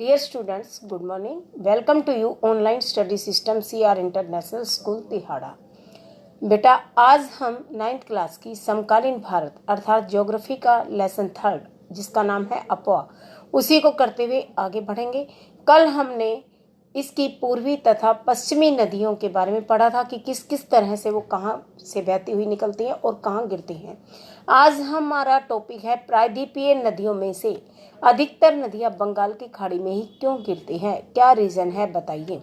Dear students, good morning. Welcome to you online study system CR international school Tihara. बेटा आज हम 9th class की समकालीन भारत अर्थात ज्योग्राफी का लेसन 3 जिसका नाम है अपवा उसी को करते हुए आगे बढ़ेंगे। कल हमने इसकी पूर्वी तथा पश्चिमी नदियों के बारे में पढ़ा था कि किस किस तरह से वो कहाँ से बहती हुई निकलती हैं और कहाँ गिरती हैं। आज हमारा टॉपिक है प्रायद्वीपीय नदियों में से अधिकतर नदियाँ बंगाल की खाड़ी में ही क्यों गिरती हैं, क्या रीज़न है बताइए।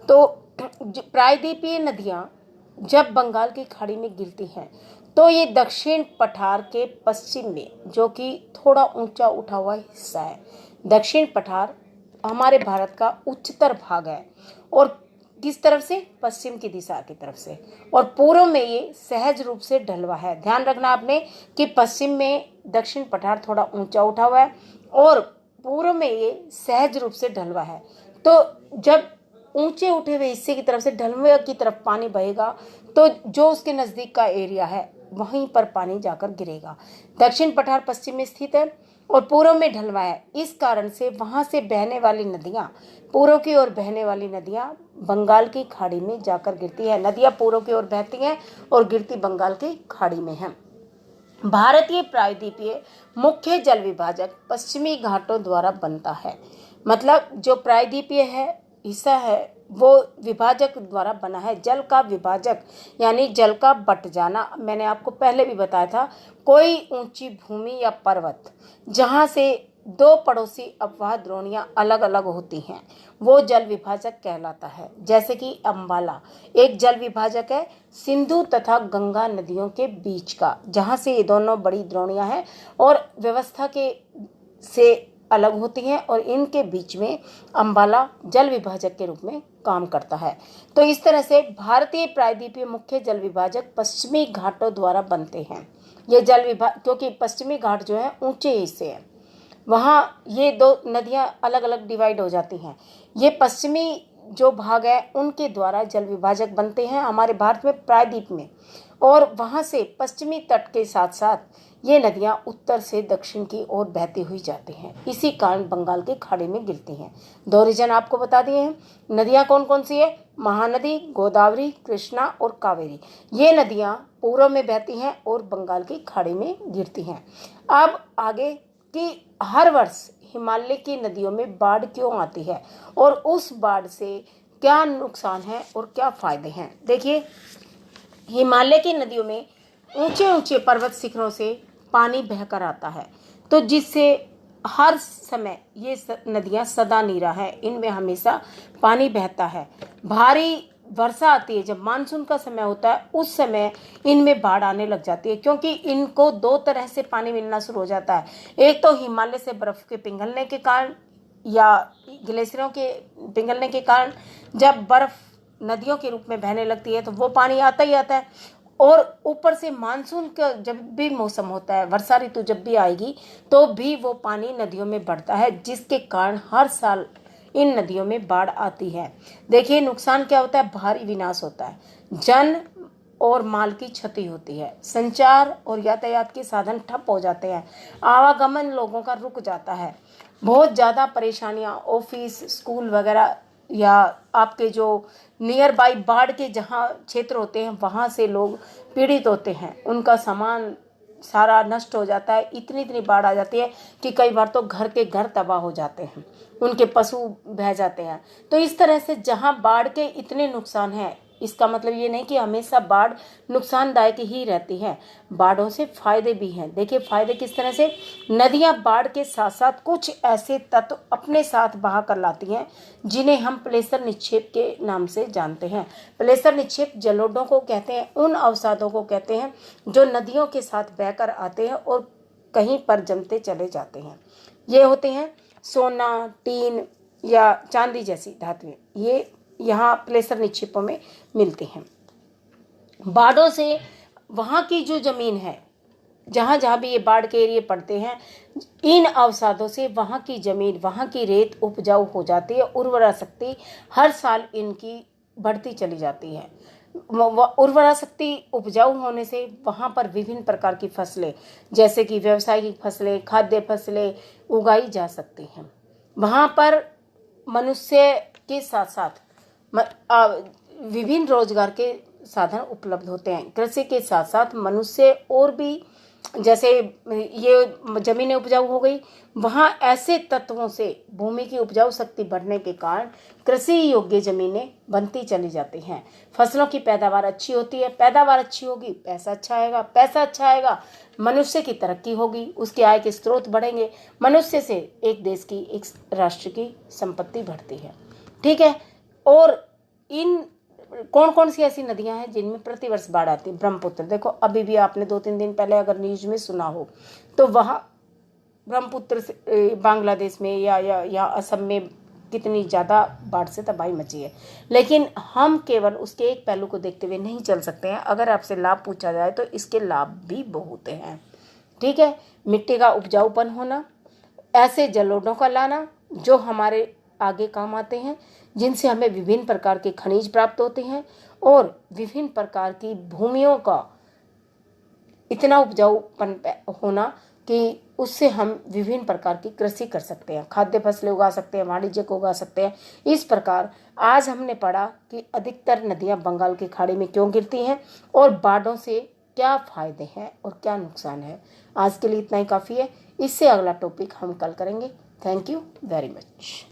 तो प्रायद्वीपीय नदियाँ जब बंगाल की खाड़ी में गिरती हैं तो ये दक्षिण पठार के पश्चिम में, जो कि थोड़ा ऊंचा उठा हुआ हिस्सा है। दक्षिण पठार हमारे भारत का उच्चतर भाग है और किस तरफ से, पश्चिम की दिशा की तरफ से, और पूर्व में ये सहज रूप से ढलवा है। ध्यान रखना आपने कि पश्चिम में दक्षिण पठार थोड़ा ऊंचा उठा हुआ है और पूर्व में ये सहज रूप से ढलवा है। तो जब ऊंचे उठे हुए हिस्से की तरफ से ढलवे की तरफ पानी बहेगा तो जो उसके नज़दीक का एरिया है वहीं पर पानी जाकर गिरेगा। दक्षिण पठार पश्चिम में स्थित है और पूर्व में ढलवा है। इस कारण से वहां से बहने वाली नदियां, पूर्व की ओर बहने वाली नदियां बंगाल की खाड़ी में जाकर गिरती है। नदियां पूर्व की ओर बहती हैं और गिरती बंगाल की खाड़ी में हैं। भारतीय प्रायद्वीपीय मुख्य जल विभाजक पश्चिमी घाटों द्वारा बनता है। मतलब जो प्रायद्वीपीय है हिस्सा है वो विभाजक द्वारा बना है। जल का विभाजक यानी जल का बट जाना, मैंने आपको पहले भी बताया था। कोई ऊंची भूमि या पर्वत जहां से दो पड़ोसी अपवाह द्रोणियां अलग अलग होती हैं वो जल विभाजक कहलाता है। जैसे कि अंबाला एक जल विभाजक है सिंधु तथा गंगा नदियों के बीच का, जहां से ये दोनों बड़ी द्रोणियां हैं और व्यवस्था के से अलग होती हैं और इनके बीच में अंबाला जल विभाजक के रूप में काम करता है। तो इस तरह से भारतीय प्रायद्वीपीय मुख्य जल विभाजक पश्चिमी घाटों द्वारा बनते हैं। ये जल विभाग, क्योंकि पश्चिमी घाट जो है ऊंचे हिस्से हैं, वहाँ ये दो नदियाँ अलग अलग डिवाइड हो जाती हैं। ये पश्चिमी जो भाग है उनके द्वारा जल विभाजक बनते हैं हमारे भारत में प्रायद्वीप में, और वहाँ से पश्चिमी तट के साथ साथ ये नदियाँ उत्तर से दक्षिण की ओर बहती हुई जाती हैं। इसी कारण बंगाल की खाड़ी में गिरती हैं। 2 रीजन आपको बता दिए हैं। नदियाँ कौन कौन सी है? महानदी, गोदावरी, कृष्णा और कावेरी। ये नदियाँ पूर्व में बहती हैं और बंगाल की खाड़ी में गिरती हैं। अब आगे कि हर वर्ष हिमालय की नदियों में बाढ़ क्यों आती है और उस बाढ़ से क्या नुकसान है और क्या फायदे हैं। देखिए, हिमालय की नदियों में ऊंचे ऊंचे पर्वत शिखरों से पानी बहकर आता है, तो जिससे हर समय ये नदियां सदा नीरा है, इनमें हमेशा पानी बहता है। भारी वर्षा आती है, जब मानसून का समय होता है उस समय इनमें बाढ़ आने लग जाती है, क्योंकि इनको 2 तरह से पानी मिलना शुरू हो जाता है। एक तो हिमालय से बर्फ के पिघलने के कारण या ग्लेशियरों के पिघलने के कारण जब बर्फ नदियों के रूप में बहने लगती है तो वो पानी आता ही आता है, और ऊपर से मानसून का जब भी मौसम होता है, वर्षा ऋतु जब भी आएगी तो भी वो पानी नदियों में बढ़ता है, जिसके कारण हर साल इन नदियों में बाढ़ आती है। देखिए नुकसान क्या होता है, भारी विनाश होता है, जन और माल की क्षति होती है, संचार और यातायात के साधन ठप हो जाते हैं, आवागमन लोगों का रुक जाता है, बहुत ज़्यादा परेशानियां, ऑफिस, स्कूल वगैरह या आपके जो नियर बाई बाढ़ के जहाँ क्षेत्र होते हैं वहाँ से लोग पीड़ित होते हैं, उनका सामान सारा नष्ट हो जाता है। इतनी बाढ़ आ जाती है कि कई बार तो घर के घर तबाह हो जाते हैं, उनके पशु बह जाते हैं। तो इस तरह से जहाँ बाढ़ के इतने नुकसान हैं, इसका मतलब ये नहीं कि हमेशा बाढ़ नुकसानदायक ही रहती है, बाढ़ों से फायदे भी हैं। देखिए फायदे किस तरह से, नदियाँ बाढ़ के साथ साथ कुछ ऐसे तत्व अपने साथ बहा कर लाती हैं जिन्हें हम प्लेसर निक्षेप के नाम से जानते हैं। प्लेसर निक्षेप जलोढ़ों को कहते हैं, उन अवसादों को कहते हैं जो नदियों के साथ बहकर आते हैं और कहीं पर जमते चले जाते हैं। ये होते हैं सोना, टीन या चांदी जैसी धातुएं, ये यहाँ प्लेसर निक्षेपों में मिलते हैं। बाढ़ों से वहाँ की जो जमीन है, जहाँ जहाँ भी ये बाढ़ के एरिए पड़ते हैं, इन अवसादों से वहाँ की जमीन, वहाँ की रेत उपजाऊ हो जाती है, उर्वरा शक्ति हर साल इनकी बढ़ती चली जाती है। उर्वरा शक्ति उपजाऊ होने से वहाँ पर विभिन्न प्रकार की फसलें, जैसे कि व्यावसायिक फसलें, खाद्य फसलें उगाई जा सकती हैं। वहाँ पर मनुष्य के साथ साथ विभिन्न रोजगार के साधन उपलब्ध होते हैं। कृषि के साथ साथ मनुष्य और भी, जैसे ये जमीनें उपजाऊ हो गई, वहाँ ऐसे तत्वों से भूमि की उपजाऊ शक्ति बढ़ने के कारण कृषि योग्य जमीनें बनती चली जाती हैं। फसलों की पैदावार अच्छी होती है, पैदावार अच्छी होगी, पैसा अच्छा आएगा, पैसा अच्छा आएगा, मनुष्य की तरक्की होगी, उसके आय के स्रोत बढ़ेंगे, मनुष्य से एक देश की, एक राष्ट्र की संपत्ति बढ़ती है। ठीक है। और इन कौन कौन सी ऐसी नदियां हैं जिनमें प्रतिवर्ष बाढ़ आती है? ब्रह्मपुत्र। देखो अभी भी आपने 2-3 दिन पहले अगर न्यूज में सुना हो तो वहाँ ब्रह्मपुत्र से बांग्लादेश में या असम में कितनी ज़्यादा बाढ़ से तबाही मची है। लेकिन हम केवल उसके एक पहलू को देखते हुए नहीं चल सकते हैं। अगर आपसे लाभ पूछा जाए तो इसके लाभ भी बहुत हैं। ठीक है। मिट्टी का उपजाऊपन होना, ऐसे जलोढ़ों का लाना जो हमारे आगे काम आते हैं, जिनसे हमें विभिन्न प्रकार के खनिज प्राप्त होते हैं, और विभिन्न प्रकार की भूमियों का इतना उपजाऊपन होना कि उससे हम विभिन्न प्रकार की कृषि कर सकते हैं, खाद्य फसलें उगा सकते हैं, वाणिज्य को उगा सकते हैं। इस प्रकार आज हमने पढ़ा कि अधिकतर नदियां बंगाल की खाड़ी में क्यों गिरती हैं और बाढ़ों से क्या फायदे हैं और क्या नुकसान है। आज के लिए इतना ही काफ़ी है। इससे अगला टॉपिक हम कल करेंगे। Thank you very much.